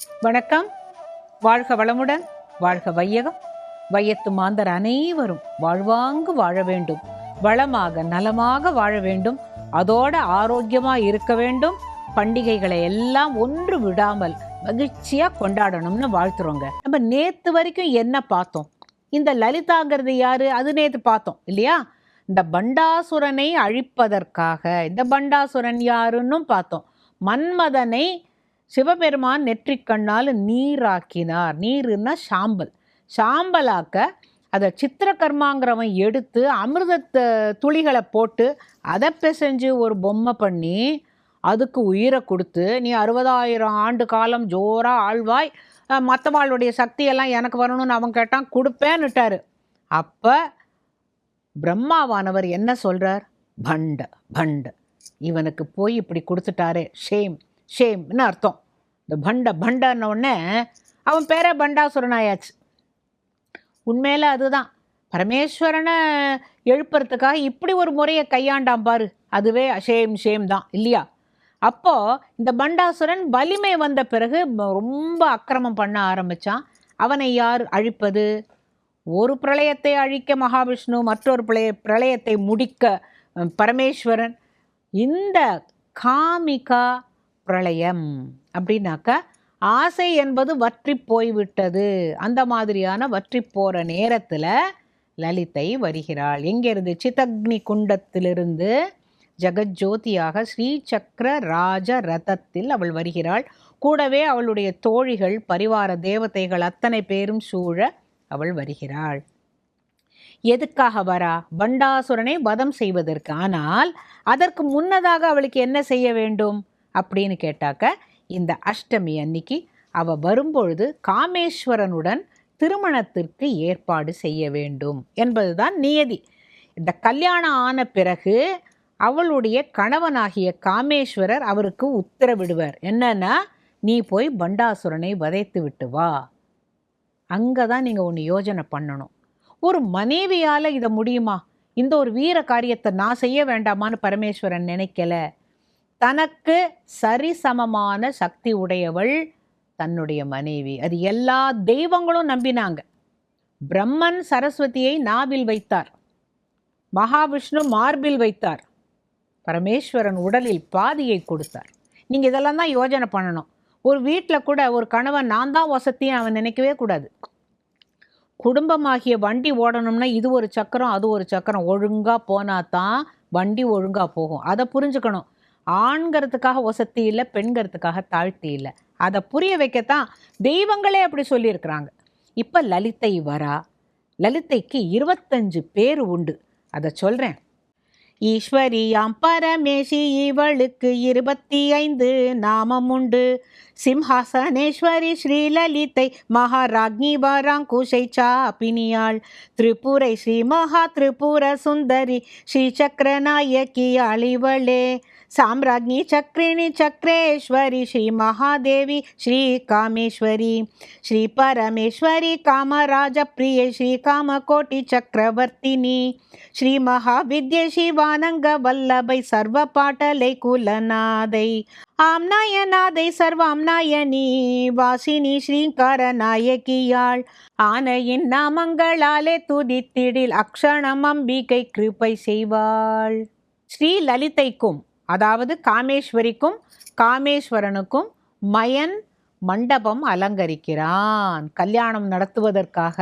வணக்கம். வாழ்க வளமுடன், வாழ்க வையகம். வையத்து மாந்தர் அனைவரும் வாழ்வாங்கு வாழ வேண்டும், வளமாக நலமாக வாழ வேண்டும், அதோட ஆரோக்கியமா இருக்க வேண்டும். பண்டிகைகளை எல்லாம் ஒன்று விடாமல் மகிழ்ச்சியா கொண்டாடணும்னு வாழ்த்துறோங்க. நம்ம நேத்து வரைக்கும் என்ன பார்த்தோம்? இந்த லலிதாங்கிறது யாரு? அது நேத்து பார்த்தோம் இல்லையா? இந்த பண்டாசுரனை அழிப்பதற்காக இந்த பண்டாசுரன் யாருன்னு பார்த்தோம். மன்மதனை சிவபெருமான் நெற்றிக்கண்ணால் நீராக்கினார். நீருன்னா சாம்பல். சாம்பலாக்க அதை சித்திரகர்மாங்கிறவன் எடுத்து அமிர்தத்தை துளிகளை போட்டு அதை பிசைஞ்சு ஒரு பொம்மை பண்ணி அதுக்கு உயிரை கொடுத்து, நீ 60,000 ஆண்டு காலம் ஜோராக ஆழ்வாய், மற்றவாளுடைய சக்தியெல்லாம் எனக்கு வரணும்னு அவன் கேட்டான், கொடுப்பேன்னுட்டார். அப்போ பிரம்மாவானவர் என்ன சொல்கிறார்? பண்ட பண்ட, இவனுக்கு போய் இப்படி கொடுத்துட்டாரே, ஷேம் ஷேம்னு அர்த்தம். இந்த பண்ட பண்டன்ன உடனே அவன் பேரே பண்டாசுரன் ஆயாச்சு. உண்மையில் அதுதான் பரமேஸ்வரனை எழுப்புறதுக்காக இப்படி ஒரு முறையை கையாண்டாம் பாரு, அதுவே ஷேம் தான் இல்லையா? அப்போது இந்த பண்டாசுரன் வலிமை வந்த பிறகு ரொம்ப அக்கிரமம் பண்ண ஆரம்பித்தான். அவனை யார் அழிப்பது? ஒரு பிரளயத்தை அழிக்க மகாவிஷ்ணு, மற்றொரு பிரளயத்தை முடிக்க பரமேஸ்வரன். இந்த காமிகா பிரளயம் அப்படின்னாக்க ஆசை என்பது வற்றி போய்விட்டது. அந்த மாதிரியான வற்றி போகிற நேரத்தில் லலிதை வருகிறாள். எங்கேருந்து? சிதக்னி குண்டத்திலிருந்து ஜெகஜோதியாக ஸ்ரீசக்கர ராஜ ரதத்தில் அவள் வருகிறாள். கூடவே அவளுடைய தோழிகள், பரிவார தேவதைகள் அத்தனை பேரும் சூழ அவள் வருகிறாள். எதுக்காக வரா? பண்டாசுரனை வதம் செய்வதற்கு. ஆனால் அதற்கு முன்னதாக அவளுக்கு என்ன செய்ய வேண்டும் அப்படின்னு கேட்டாக்க, இந்த அஷ்டமி அன்னைக்கு அவள் வரும்பொழுது காமேஸ்வரனுடன் திருமணத்திற்கு ஏற்பாடு செய்ய வேண்டும் என்பதுதான் நியதி. இந்த கல்யாணம் ஆன பிறகு அவளுடைய கணவனாகிய காமேஸ்வரர் அவருக்கு உத்தரவிடுவார். என்னன்னா, நீ போய் பண்டாசுரனை வதைத்து விட்டு வா. அங்கே தான் நீங்கள் ஒன்று யோஜனை பண்ணணும். ஒரு மனைவியால் இதை முடியுமா? இந்த ஒரு வீர காரியத்தை நான் செய்ய வேண்டாமான்னு பரமேஸ்வரன் நினைக்கல. தனக்கு சரிசமமான சக்தி உடையவள் தன்னுடைய மனைவி. அது எல்லா தெய்வங்களும் நம்பினாங்க. பிரம்மன் சரஸ்வதியை நாவில் வைத்தார், மகாவிஷ்ணு மார்பில் வைத்தார், பரமேஸ்வரன் உடலில் பாதியை கொடுத்தார். நீங்கள் இதெல்லாம் தான் யோஜனை பண்ணணும். ஒரு வீட்டில் கூட ஒரு கணவன் நான் தான் வசத்தின்னு அவன் நினைக்கவே கூடாது. குடும்பமாகிய வண்டி ஓடணும்னா இது ஒரு சக்கரம் அது ஒரு சக்கரம் ஒழுங்காக போனால் தான் வண்டி ஒழுங்காக போகும். அதை புரிஞ்சுக்கணும். ஆண்கிறதுக்காக வசதி இல்லை, பெண்கிறதுக்காக தாழ்த்தி இல்லை. அதை புரிய வைக்கத்தான் தெய்வங்களே அப்படி சொல்லியிருக்கிறாங்க. இப்போ லலிதை வரா. லலிதைக்கு 25 பேர் உண்டு. அதை சொல்கிறேன். ஈஸ்வரியாம் பரமேஷி, இவளுக்கு 25 நாமம் உண்டு. சிம்ஹாசனேஸ்வரி ஸ்ரீலலிதை, மகாராஜ்ஞி வராங்குஷை சாப்பினியாள். திரிபுரை ஸ்ரீ மகா திரிபுர சுந்தரி, ஸ்ரீ சக்கரநாயகி அழிவளே. சாம்ராஜ்ஞி சக்ரிணி சக்ரேஸ்வரி, ஸ்ரீ மகாதேவி ஸ்ரீ காமேஸ்வரி. ஸ்ரீ பரமேஸ்வரி காமராஜ பிரியை, ஸ்ரீ காமகோட்டி சக்கரவர்த்தினி. ஸ்ரீ மகாவித்யை சிவானங்க வல்லபை, சர்வ பாட்டலை குலநாதை. ஆம்நாயநாதை சர்வாம்நாயனி வாசினி, ஸ்ரீங்கார நாயகியாள். ஆனையின் நாமங்களாலே துதித்திடில் அக்ஷணம் அம்பிகை கிருபை செய்வாள். ஸ்ரீ லலிதைக்கும், அதாவது காமேஸ்வரிக்கும் காமேஸ்வரனுக்கும் மயன் மண்டபம் அலங்கரிக்கிறான் கல்யாணம் நடத்துவதற்காக.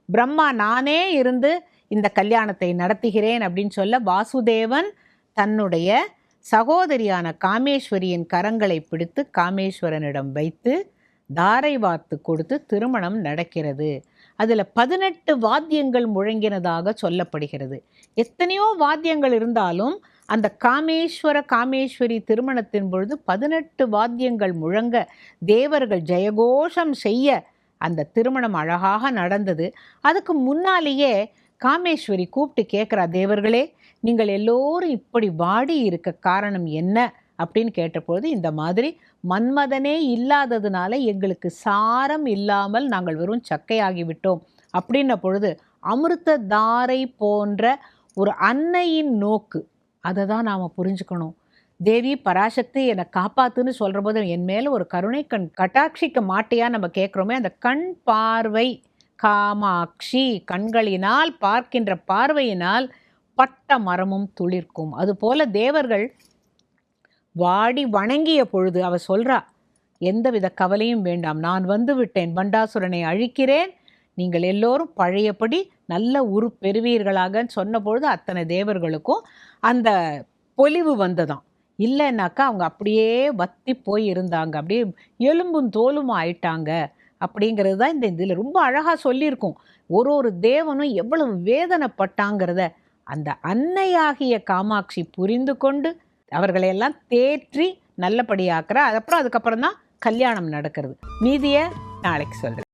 பிரம்மா நானே இருந்து இந்த கல்யாணத்தை நடத்துகிறேன் அப்படின்னு சொல்ல, வாசுதேவன் தன்னுடைய சகோதரியான காமேஸ்வரியின் கரங்களை பிடித்து காமேஸ்வரனிடம் வைத்து தாரை வார்த்து கொடுத்து திருமணம் நடக்கிறது. அதில் 18 வாத்தியங்கள் முழங்கினதாக சொல்லப்படுகிறது. எத்தனையோ வாத்தியங்கள் இருந்தாலும் அந்த காமேஸ்வரி திருமணத்தின் பொழுது 18 வாத்தியங்கள் முழங்க, தேவர்கள் ஜெயகோஷம் செய்ய அந்த திருமணம் அழகாக நடந்தது. அதுக்கு முன்னாலேயே காமேஸ்வரி கூப்பிட்டு கேட்குறா, தேவர்களே நீங்கள் எல்லோரும் இப்படி வாடி இருக்க காரணம் என்ன அப்படின்னு கேட்டபொழுது, இந்த மாதிரி மன்மதனே இல்லாததுனால எங்களுக்கு சாரம் இல்லாமல் நாங்கள் வெறும் சக்கையாகிவிட்டோம் அப்படின்ன பொழுது, அமிர்த தாரை போன்ற ஒரு அன்னையின் நோக்கு, அதை தான் நாம் புரிஞ்சுக்கணும். தேவி பராசக்தி என்னை காப்பாத்துன்னு சொல்கிற போது என் மேலே ஒரு கருணை கண் கட்டாட்சிக்க மாட்டியா நம்ம கேட்குறோமே, அந்த கண் பார்வை காமாட்சி, கண்களினால் பார்க்கின்ற பார்வையினால் பட்ட மரமும் துளிர்க்கும். அதுபோல தேவர்கள் வாடி வணங்கிய பொழுது அவ சொல்றா, எந்தவித கவலையும் வேண்டாம், நான் வந்து விட்டேன், பண்டாசுரனை அழிக்கிறேன், நீங்கள் எல்லோரும் பழையபடி நல்ல உரு பெறுவீர்களாகன்னு சொன்ன பொழுது அத்தனை தேவர்களுக்கும் அந்த பொலிவு வந்ததாம். இல்லைன்னாக்கா அவங்க அப்படியே வத்தி போய் இருந்தாங்க, அப்படியே எலும்பும் தோலும் ஆயிட்டாங்க. அப்படிங்கிறது தான் இந்த இதில் ரொம்ப அழகாக சொல்லியிருக்கும். ஒரு ஒரு தேவனும் எவ்வளவு வேதனைப்பட்டாங்கிறத அந்த அன்னையாகிய காமாட்சி புரிந்து கொண்டு அவர்களையெல்லாம் தேற்றி நல்லபடியாக்குறா. அதுக்கப்புறம் தான் கல்யாணம் நடக்கிறது. மீதியை நாளைக்கு சொல்கிறேன்.